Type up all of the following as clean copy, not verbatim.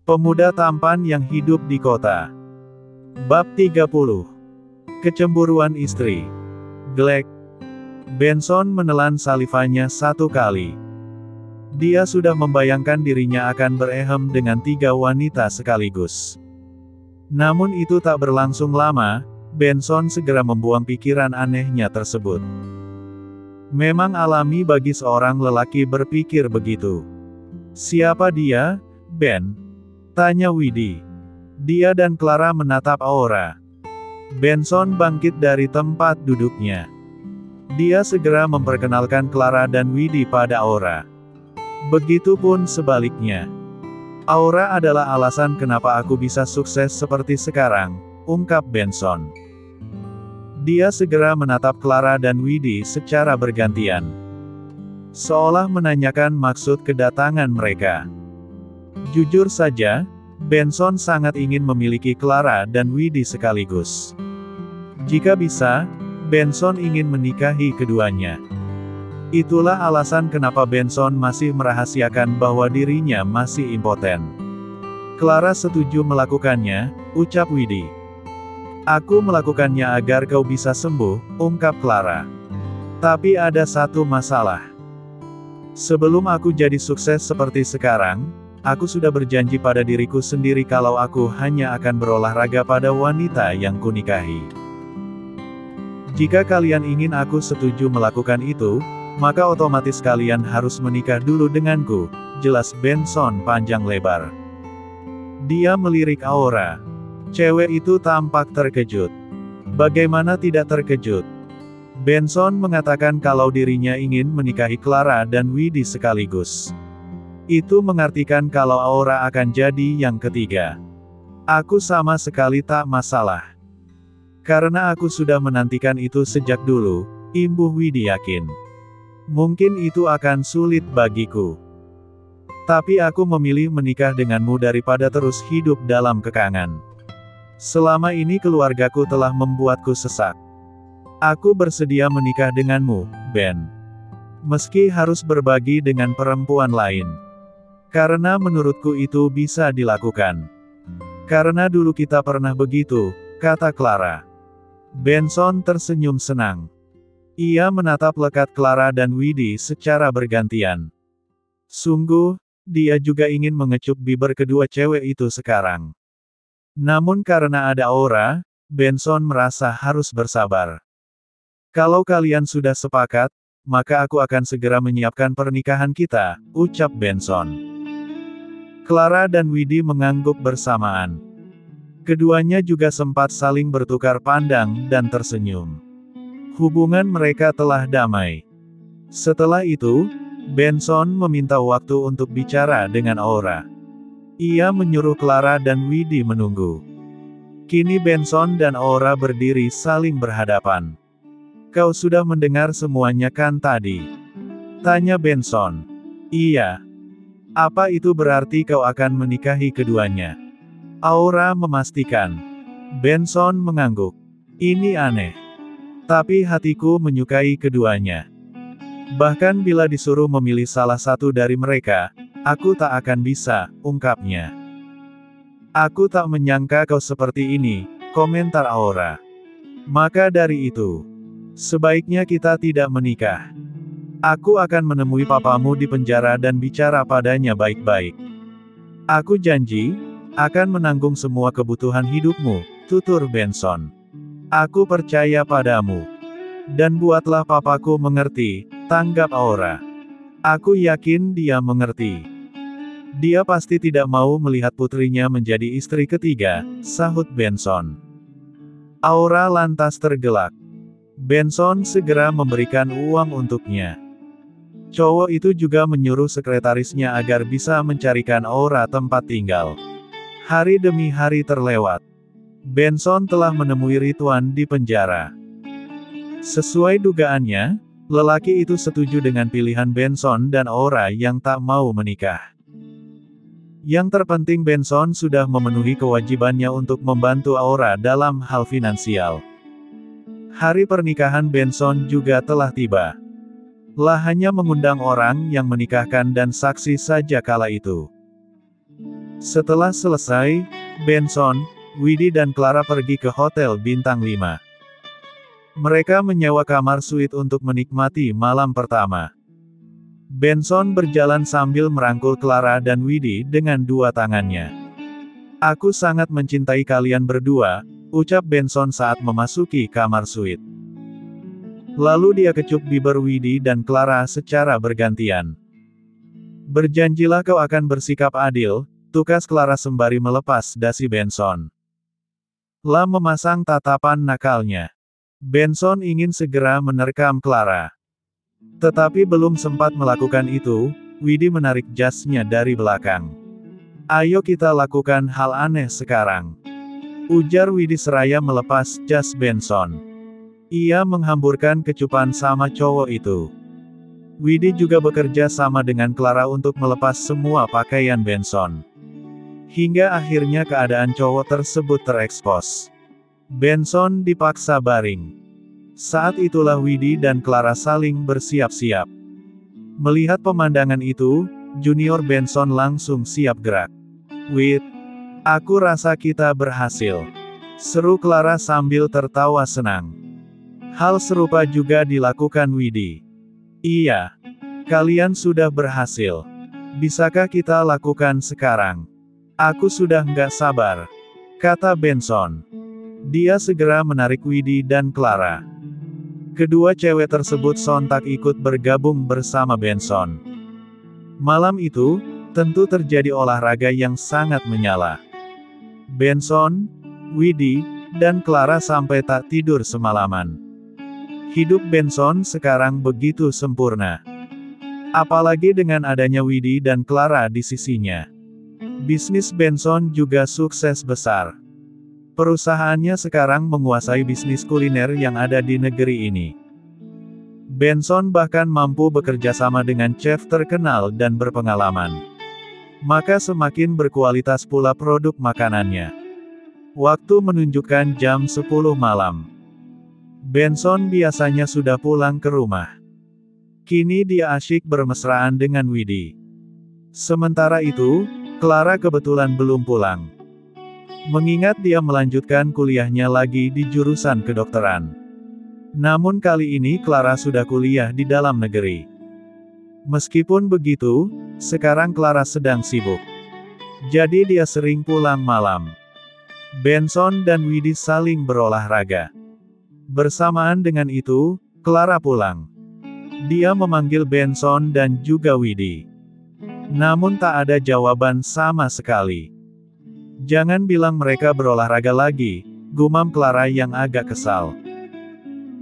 Pemuda tampan yang hidup di kota. Bab 30. Kecemburuan istri. Glek. Benson menelan salivanya satu kali. Dia sudah membayangkan dirinya akan berehem dengan 3 wanita sekaligus. Namun itu tak berlangsung lama, Benson segera membuang pikiran anehnya tersebut. Memang alami bagi seorang lelaki berpikir begitu. Siapa dia, Ben? Tanya Widdy. Dia dan Clara menatap Aura. Benson bangkit dari tempat duduknya. Dia segera memperkenalkan Clara dan Widdy pada Aura. Begitupun sebaliknya. Aura adalah alasan kenapa aku bisa sukses seperti sekarang, ungkap Benson. Dia segera menatap Clara dan Widdy secara bergantian. Seolah menanyakan maksud kedatangan mereka. Jujur saja, Benson sangat ingin memiliki Clara dan Widdy sekaligus. Jika bisa, Benson ingin menikahi keduanya. Itulah alasan kenapa Benson masih merahasiakan bahwa dirinya masih impoten. Clara setuju melakukannya, ucap Widdy. Aku melakukannya agar kau bisa sembuh, ungkap Clara. Tapi ada satu masalah. Sebelum aku jadi sukses seperti sekarang, aku sudah berjanji pada diriku sendiri kalau aku hanya akan berolahraga pada wanita yang kunikahi. Jika kalian ingin aku setuju melakukan itu, maka otomatis kalian harus menikah dulu denganku, jelas Benson panjang lebar. Dia melirik Aura. Cewek itu tampak terkejut. Bagaimana tidak terkejut? Benson mengatakan kalau dirinya ingin menikahi Clara dan Widdy sekaligus. Itu mengartikan kalau Aura akan jadi yang ketiga. Aku sama sekali tak masalah. Karena aku sudah menantikan itu sejak dulu, imbuh Widdy yakin. Mungkin itu akan sulit bagiku. Tapi aku memilih menikah denganmu daripada terus hidup dalam kekangan. Selama ini keluargaku telah membuatku sesak. Aku bersedia menikah denganmu, Ben. Meski harus berbagi dengan perempuan lain. Karena menurutku itu bisa dilakukan. Karena dulu kita pernah begitu, kata Clara. Benson tersenyum senang. Ia menatap lekat Clara dan Widdy secara bergantian. Sungguh, dia juga ingin mengecup bibir kedua cewek itu sekarang. Namun karena ada Aura, Benson merasa harus bersabar. Kalau kalian sudah sepakat, maka aku akan segera menyiapkan pernikahan kita, ucap Benson. Clara dan Widdy mengangguk bersamaan. Keduanya juga sempat saling bertukar pandang dan tersenyum. Hubungan mereka telah damai. Setelah itu, Benson meminta waktu untuk bicara dengan Aura. Ia menyuruh Clara dan Widdy menunggu. Kini Benson dan Aura berdiri saling berhadapan. Kau sudah mendengar semuanya kan tadi? Tanya Benson. Iya. Apa itu berarti kau akan menikahi keduanya? Aura memastikan. Benson mengangguk. Ini aneh. Tapi hatiku menyukai keduanya. Bahkan bila disuruh memilih salah satu dari mereka, aku tak akan bisa, ungkapnya. Aku tak menyangka kau seperti ini, komentar Aura. Maka dari itu, sebaiknya kita tidak menikah. Aku akan menemui papamu di penjara dan bicara padanya baik-baik. Aku janji, akan menanggung semua kebutuhan hidupmu, tutur Benson. Aku percaya padamu. Dan buatlah papaku mengerti, tanggap Aura. Aku yakin dia mengerti. Dia pasti tidak mau melihat putrinya menjadi istri ketiga, sahut Benson. Aura lantas tergelak. Benson segera memberikan uang untuknya. Cowok itu juga menyuruh sekretarisnya agar bisa mencarikan Aura tempat tinggal. Hari demi hari terlewat. Benson telah menemui Ridwan di penjara. Sesuai dugaannya, lelaki itu setuju dengan pilihan Benson dan Aura yang tak mau menikah. Yang terpenting Benson sudah memenuhi kewajibannya untuk membantu Aura dalam hal finansial. Hari pernikahan Benson juga telah tiba. Lah hanya mengundang orang yang menikahkan dan saksi saja kala itu. Setelah selesai, Benson, Widdy dan Clara pergi ke hotel bintang 5. Mereka menyewa kamar suite untuk menikmati malam pertama. Benson berjalan sambil merangkul Clara dan Widdy dengan dua tangannya. "Aku sangat mencintai kalian berdua," ucap Benson saat memasuki kamar suite. Lalu dia kecup bibir Widdy dan Clara secara bergantian. "Berjanjilah kau akan bersikap adil," tukas Clara sembari melepas dasi Benson. Lam memasang tatapan nakalnya. Benson ingin segera menerkam Clara. Tetapi belum sempat melakukan itu, Widdy menarik jasnya dari belakang. "Ayo kita lakukan hal aneh sekarang," ujar Widdy seraya melepas jas Benson. Ia menghamburkan kecupan sama cowok itu. Widdy juga bekerja sama dengan Clara untuk melepas semua pakaian Benson. Hingga akhirnya keadaan cowok tersebut terekspos. Benson dipaksa baring. Saat itulah Widdy dan Clara saling bersiap-siap. Melihat pemandangan itu, Junior Benson langsung siap gerak. "Wid, aku rasa kita berhasil," seru Clara sambil tertawa senang. Hal serupa juga dilakukan Widdy. "Iya. Kalian sudah berhasil. Bisakah kita lakukan sekarang?" "Aku sudah nggak sabar," kata Benson. Dia segera menarik Widdy dan Clara. Kedua cewek tersebut sontak ikut bergabung bersama Benson. Malam itu, tentu terjadi olahraga yang sangat menyala. Benson, Widdy, dan Clara sampai tak tidur semalaman. Hidup Benson sekarang begitu sempurna. Apalagi dengan adanya Widdy dan Clara di sisinya. Bisnis Benson juga sukses besar. Perusahaannya sekarang menguasai bisnis kuliner yang ada di negeri ini. Benson bahkan mampu bekerja sama dengan chef terkenal dan berpengalaman. Maka semakin berkualitas pula produk makanannya. Waktu menunjukkan jam 10 malam. Benson biasanya sudah pulang ke rumah. Kini dia asyik bermesraan dengan Widdy. Sementara itu, Clara kebetulan belum pulang. Mengingat dia melanjutkan kuliahnya lagi di jurusan kedokteran. Namun kali ini Clara sudah kuliah di dalam negeri. Meskipun begitu, sekarang Clara sedang sibuk. Jadi dia sering pulang malam. Benson dan Widdy saling berolahraga. Bersamaan dengan itu, Clara pulang. Dia memanggil Benson dan juga Widdy. Namun tak ada jawaban sama sekali. "Jangan bilang mereka berolahraga lagi," gumam Clara yang agak kesal.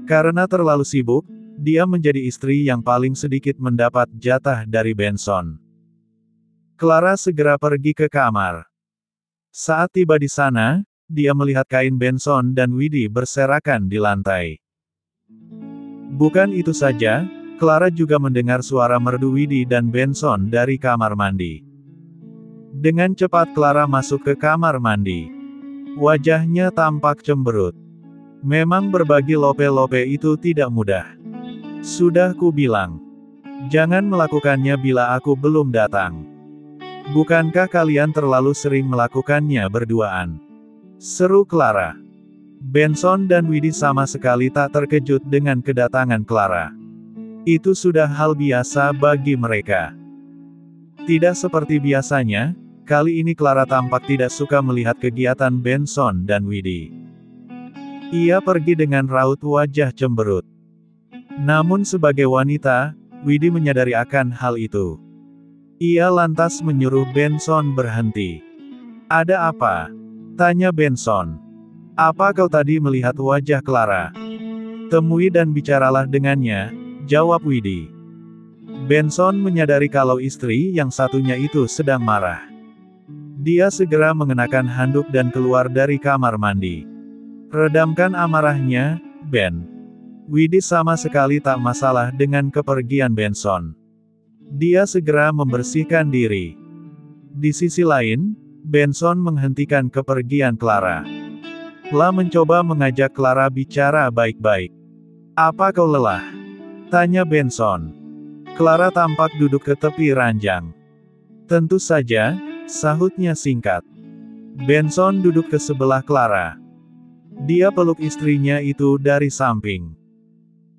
Karena terlalu sibuk, dia menjadi istri yang paling sedikit mendapat jatah dari Benson. Clara segera pergi ke kamar. Saat tiba di sana, dia melihat kain Benson dan Widdy berserakan di lantai. Bukan itu saja, Clara juga mendengar suara merdu Widdy dan Benson dari kamar mandi. Dengan cepat Clara masuk ke kamar mandi. Wajahnya tampak cemberut. Memang berbagi lope-lope itu tidak mudah. "Sudah ku bilang. Jangan melakukannya bila aku belum datang. Bukankah kalian terlalu sering melakukannya berduaan?" seru Clara. Benson dan Widdy sama sekali tak terkejut dengan kedatangan Clara. Itu sudah hal biasa bagi mereka. Tidak seperti biasanya, kali ini Clara tampak tidak suka melihat kegiatan Benson dan Widdy. Ia pergi dengan raut wajah cemberut. Namun sebagai wanita, Widdy menyadari akan hal itu. Ia lantas menyuruh Benson berhenti. "Ada apa?" tanya Benson. "Apa kau tadi melihat wajah Clara? Temui dan bicaralah dengannya," jawab Widdy. Benson menyadari kalau istri yang satunya itu sedang marah. Dia segera mengenakan handuk dan keluar dari kamar mandi. "Redamkan amarahnya, Ben." Widdy sama sekali tak masalah dengan kepergian Benson. Dia segera membersihkan diri. Di sisi lain, Benson menghentikan kepergian Clara. La mencoba mengajak Clara bicara baik-baik. "Apa kau lelah?" tanya Benson. Clara tampak duduk ke tepi ranjang. "Tentu saja, sahutnya singkat. Benson duduk ke sebelah Clara. Dia peluk istrinya itu dari samping.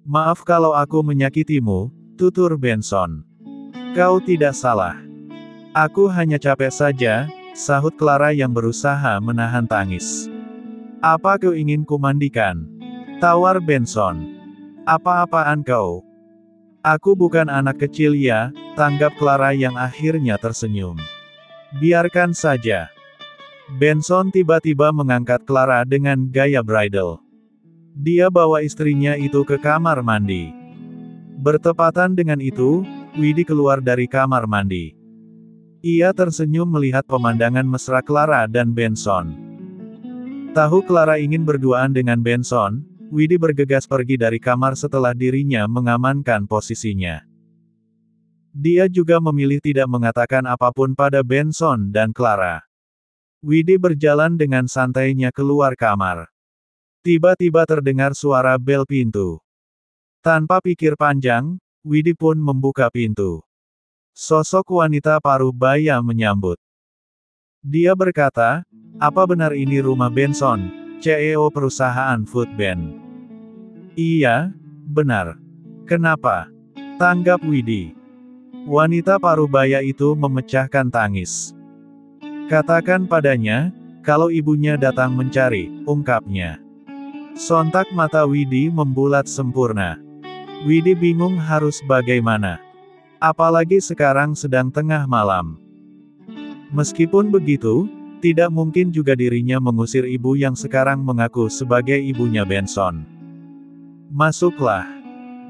Maaf kalau aku menyakitimu, tutur Benson. Kau tidak salah. Aku hanya capek saja, sahut Clara yang berusaha menahan tangis. Apa kau ingin kumandikan? Tawar Benson. Apa-apaan kau? Aku bukan anak kecil ya, tanggap Clara yang akhirnya tersenyum. Biarkan saja. Benson tiba-tiba mengangkat Clara dengan gaya bridal. Dia bawa istrinya itu ke kamar mandi. Bertepatan dengan itu, Widhi keluar dari kamar mandi. Ia tersenyum melihat pemandangan mesra Clara dan Benson. Tahu Clara ingin berduaan dengan Benson, Widhi bergegas pergi dari kamar setelah dirinya mengamankan posisinya. Dia juga memilih tidak mengatakan apapun pada Benson dan Clara. Widhi berjalan dengan santainya keluar kamar. Tiba-tiba terdengar suara bel pintu. Tanpa pikir panjang, Widhi pun membuka pintu. Sosok wanita paruh baya menyambut. Dia berkata, "Apa benar ini rumah Benson, CEO perusahaan food band?" "Iya, benar." "Kenapa?" tanggap Widhi. Wanita paruh baya itu memecahkan tangis. "Katakan padanya, kalau ibunya datang mencari," ungkapnya. Sontak mata Widhi membulat sempurna. Widhi bingung harus bagaimana. Apalagi sekarang sedang tengah malam. Meskipun begitu, tidak mungkin juga dirinya mengusir ibu yang sekarang mengaku sebagai ibunya Benson. "Masuklah."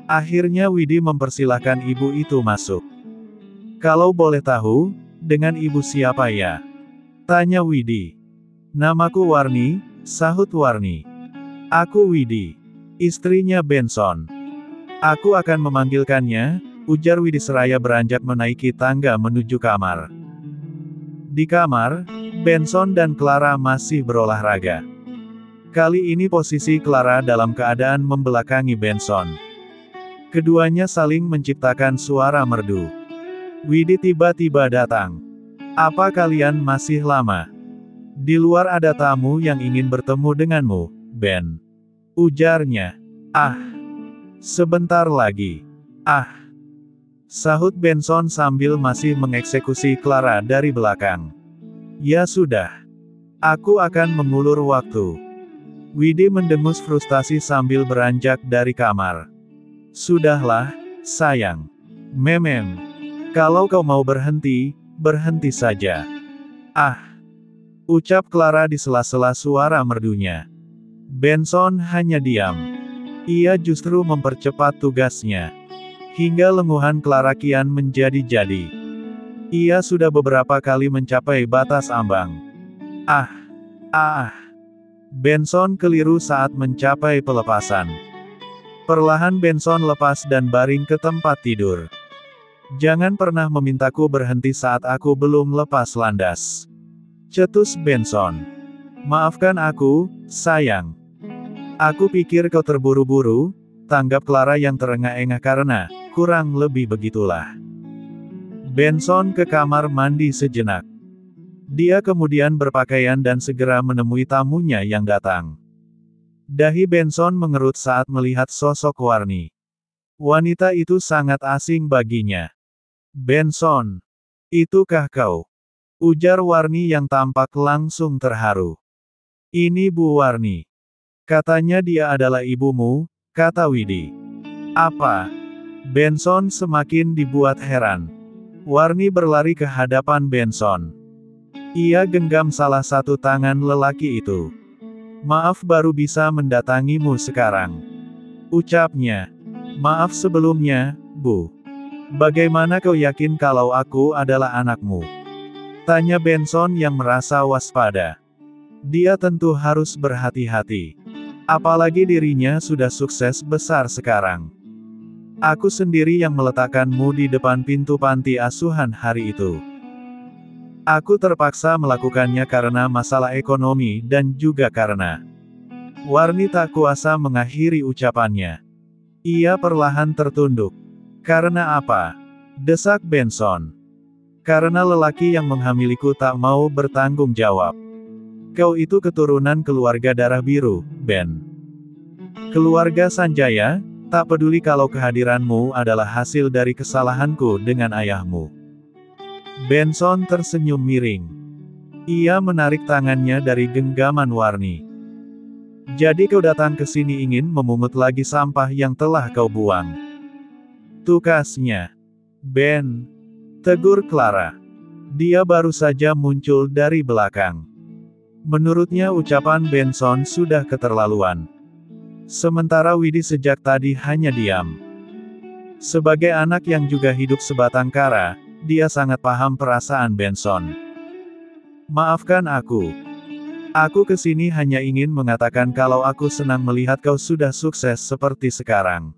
Akhirnya Widhi mempersilahkan ibu itu masuk. "Kalau boleh tahu, dengan ibu siapa ya?" tanya Widhi. "Namaku Warni," sahut Warni. "Aku Widhi, istrinya Benson." "Aku akan memanggilkannya," ujar Widhi seraya beranjak menaiki tangga menuju kamar. Di kamar, Benson dan Clara masih berolahraga. Kali ini posisi Clara dalam keadaan membelakangi Benson. Keduanya saling menciptakan suara merdu. Widhi tiba-tiba datang. "Apa kalian masih lama? Di luar ada tamu yang ingin bertemu denganmu, Ben," ujarnya. "Ah, sebentar lagi." "Ah," sahut Benson sambil masih mengeksekusi Clara dari belakang. "Ya sudah. Aku akan mengulur waktu." Widhi mendengus frustasi sambil beranjak dari kamar. "Sudahlah, sayang. Memem. Kalau kau mau berhenti, berhenti saja." "Ah," ucap Clara di sela-sela suara merdunya. Benson hanya diam. Ia justru mempercepat tugasnya. Hingga lenguhan Clara kian menjadi-jadi. Ia sudah beberapa kali mencapai batas ambang. "Ah, ah." Benson keliru saat mencapai pelepasan. Perlahan Benson lepas dan baring ke tempat tidur. "Jangan pernah memintaku berhenti saat aku belum lepas landas," cetus Benson. "Maafkan aku, sayang. Aku pikir kau terburu-buru," tanggap Clara yang terengah-engah karena, kurang lebih begitulah. Benson ke kamar mandi sejenak. Dia kemudian berpakaian dan segera menemui tamunya yang datang. Dahi Benson mengerut saat melihat sosok Warni. Wanita itu sangat asing baginya. "Benson, itukah kau?" ujar Warni yang tampak langsung terharu. "Ini Bu Warni. Katanya dia adalah ibumu," kata Widhi. "Apa?" Benson semakin dibuat heran. Warni berlari ke hadapan Benson. Ia genggam salah satu tangan lelaki itu. "Maaf baru bisa mendatangimu sekarang," ucapnya. "Maaf sebelumnya, Bu. Bagaimana kau yakin kalau aku adalah anakmu?" tanya Benson yang merasa waspada. Dia tentu harus berhati-hati. Apalagi dirinya sudah sukses besar sekarang. "Aku sendiri yang meletakkanmu di depan pintu panti asuhan hari itu. Aku terpaksa melakukannya karena masalah ekonomi dan juga karena..." Warni tak kuasa mengakhiri ucapannya. Ia perlahan tertunduk. "Karena apa?" desak Benson. Karena lelaki yang menghamiliku tak mau bertanggung jawab. Kau itu keturunan keluarga darah biru, Ben. Keluarga Sanjaya, tak peduli kalau kehadiranmu adalah hasil dari kesalahanku dengan ayahmu. Benson tersenyum miring. Ia menarik tangannya dari genggaman Warni. Jadi kau datang ke sini ingin memungut lagi sampah yang telah kau buang. Tukasnya. Ben. Tegur Clara. Dia baru saja muncul dari belakang. Menurutnya ucapan Benson sudah keterlaluan. Sementara Widi sejak tadi hanya diam. Sebagai anak yang juga hidup sebatang kara, dia sangat paham perasaan Benson. Maafkan aku. Aku kesini hanya ingin mengatakan kalau aku senang melihat kau sudah sukses seperti sekarang.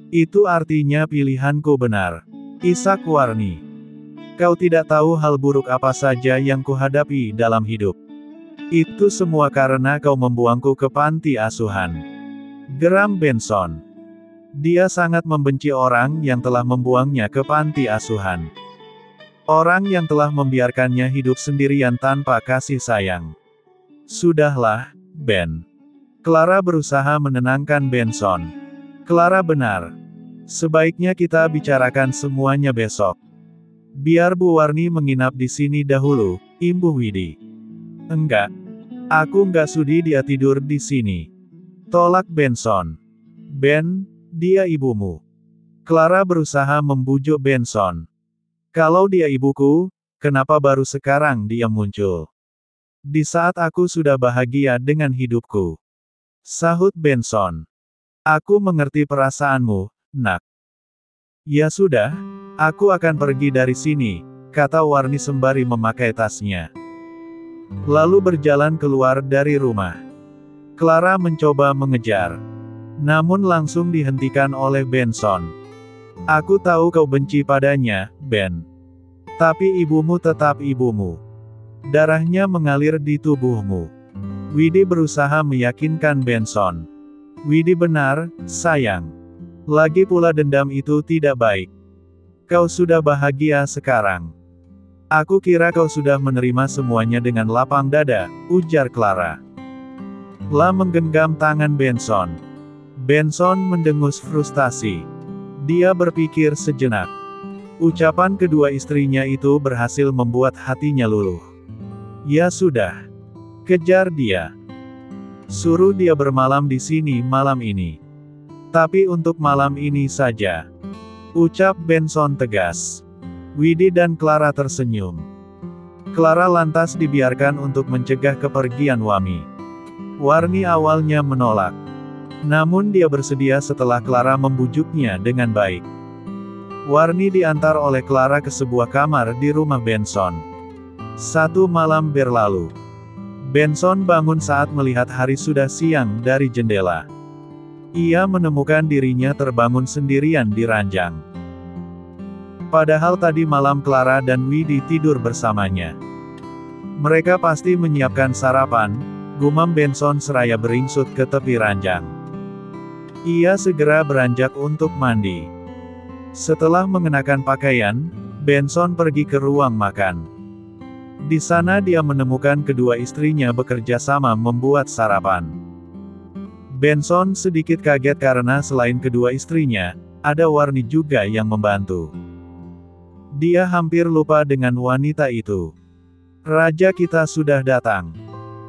Itu artinya pilihanku benar. Ishak Warni. Kau tidak tahu hal buruk apa saja yang kuhadapi dalam hidup. Itu semua karena kau membuangku ke panti asuhan. Geram Benson. Dia sangat membenci orang yang telah membuangnya ke panti asuhan. Orang yang telah membiarkannya hidup sendirian tanpa kasih sayang. Sudahlah, Ben. Clara berusaha menenangkan Benson. Clara benar. Sebaiknya kita bicarakan semuanya besok. Biar Bu Warni menginap di sini dahulu, imbuh Widi. Enggak. Aku nggak sudi dia tidur di sini. Tolak Benson. Ben, dia ibumu. Clara berusaha membujuk Benson. Kalau dia ibuku, kenapa baru sekarang dia muncul? Di saat aku sudah bahagia dengan hidupku. Sahut Benson. Aku mengerti perasaanmu, nak. Ya sudah, aku akan pergi dari sini, kata Warni sembari memakai tasnya. Lalu berjalan keluar dari rumah. Clara mencoba mengejar. Namun langsung dihentikan oleh Benson. Aku tahu kau benci padanya, Ben. Tapi ibumu tetap ibumu. Darahnya mengalir di tubuhmu. Widi berusaha meyakinkan Benson. Widi benar, sayang. Lagi pula dendam itu tidak baik. Kau sudah bahagia sekarang. Aku kira kau sudah menerima semuanya dengan lapang dada, ujar Clara. La menggenggam tangan Benson. Benson mendengus frustasi. Dia berpikir sejenak. Ucapan kedua istrinya itu berhasil membuat hatinya luluh. Ya sudah. Kejar dia. Suruh dia bermalam di sini malam ini. Tapi untuk malam ini saja. Ucap Benson tegas. Widi dan Clara tersenyum. Clara lantas dibiarkan untuk mencegah kepergian Wami. Warni awalnya menolak. Namun dia bersedia setelah Clara membujuknya dengan baik. Warni diantar oleh Clara ke sebuah kamar di rumah Benson. Satu malam berlalu. Benson bangun saat melihat hari sudah siang dari jendela. Ia menemukan dirinya terbangun sendirian di ranjang. Padahal tadi malam Clara dan Widi tidur bersamanya. Mereka pasti menyiapkan sarapan, gumam Benson seraya beringsut ke tepi ranjang. Ia segera beranjak untuk mandi. Setelah mengenakan pakaian, Benson pergi ke ruang makan. Di sana dia menemukan kedua istrinya bekerja sama membuat sarapan. Benson sedikit kaget karena selain kedua istrinya, ada Warni juga yang membantu. Dia hampir lupa dengan wanita itu. Raja kita sudah datang.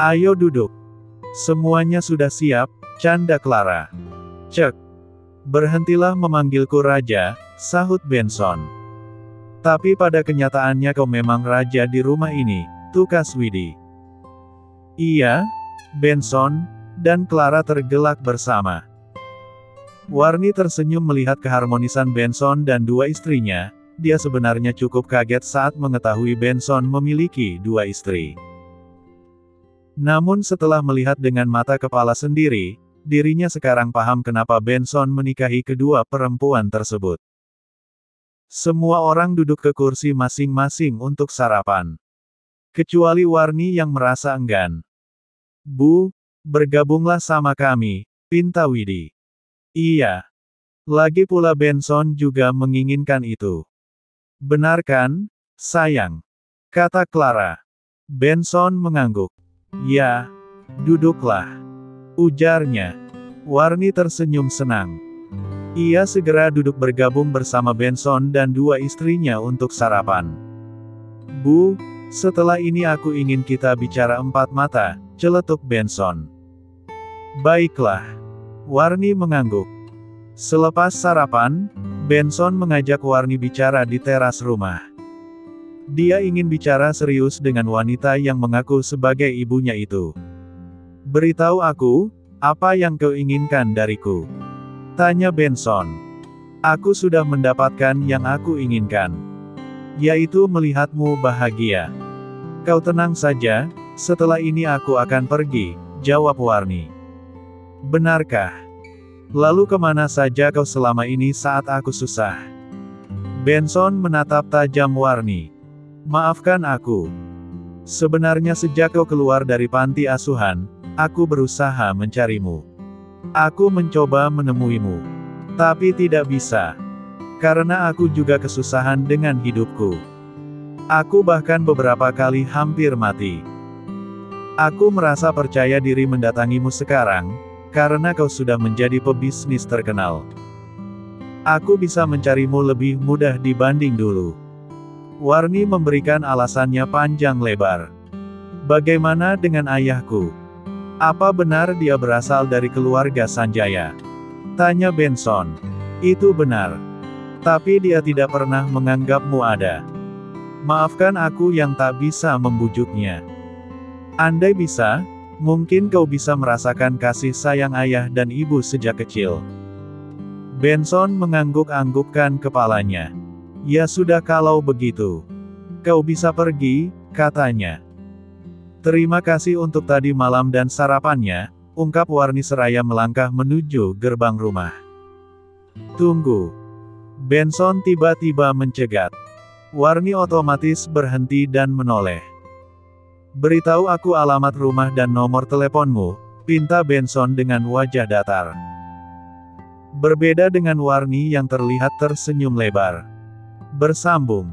Ayo duduk. Semuanya sudah siap, canda Clara. Cek. Berhentilah memanggilku raja, sahut Benson. Tapi pada kenyataannya kau memang raja di rumah ini, tukas Widi. Iya, Benson, dan Clara tergelak bersama. Warni tersenyum melihat keharmonisan Benson dan dua istrinya. Dia sebenarnya cukup kaget saat mengetahui Benson memiliki dua istri. Namun setelah melihat dengan mata kepala sendiri, dirinya sekarang paham kenapa Benson menikahi kedua perempuan tersebut. Semua orang duduk ke kursi masing-masing untuk sarapan. Kecuali Warni yang merasa enggan. Bu, bergabunglah sama kami, pinta Widi. Iya. Lagi pula Benson juga menginginkan itu. Benar kan? Sayang, kata Clara. Benson mengangguk. Ya, duduklah, ujarnya. Warni tersenyum senang. Ia segera duduk bergabung bersama Benson dan dua istrinya untuk sarapan. Bu, setelah ini aku ingin kita bicara empat mata, celetuk Benson. Baiklah. Warni mengangguk. Selepas sarapan, Benson mengajak Warni bicara di teras rumah. Dia ingin bicara serius dengan wanita yang mengaku sebagai ibunya itu. Beritahu aku, apa yang kau inginkan dariku? Tanya Benson. Aku sudah mendapatkan yang aku inginkan. Yaitu melihatmu bahagia. Kau tenang saja, setelah ini aku akan pergi, jawab Warni. Benarkah? Lalu kemana saja kau selama ini saat aku susah? Benson menatap tajam Warni. Maafkan aku. Sebenarnya sejak kau keluar dari panti asuhan, aku berusaha mencarimu. Aku mencoba menemuimu. Tapi tidak bisa. Karena aku juga kesusahan dengan hidupku. Aku bahkan beberapa kali hampir mati. Aku merasa percaya diri mendatangimu sekarang, karena kau sudah menjadi pebisnis terkenal. Aku bisa mencarimu lebih mudah dibanding dulu. Warni memberikan alasannya panjang lebar. Bagaimana dengan ayahku? Apa benar dia berasal dari keluarga Sanjaya? Tanya Benson. Itu benar. Tapi dia tidak pernah menganggapmu ada. Maafkan aku yang tak bisa membujuknya. Andai bisa, mungkin kau bisa merasakan kasih sayang ayah dan ibu sejak kecil. Benson mengangguk-anggukkan kepalanya. Ya sudah kalau begitu. Kau bisa pergi, katanya. Terima kasih untuk tadi malam dan sarapannya, ungkap Warni seraya melangkah menuju gerbang rumah. Tunggu. Benson tiba-tiba mencegat. Warni otomatis berhenti dan menoleh. Beritahu aku alamat rumah dan nomor teleponmu, pinta Benson dengan wajah datar. Berbeda dengan Warni yang terlihat tersenyum lebar. Bersambung.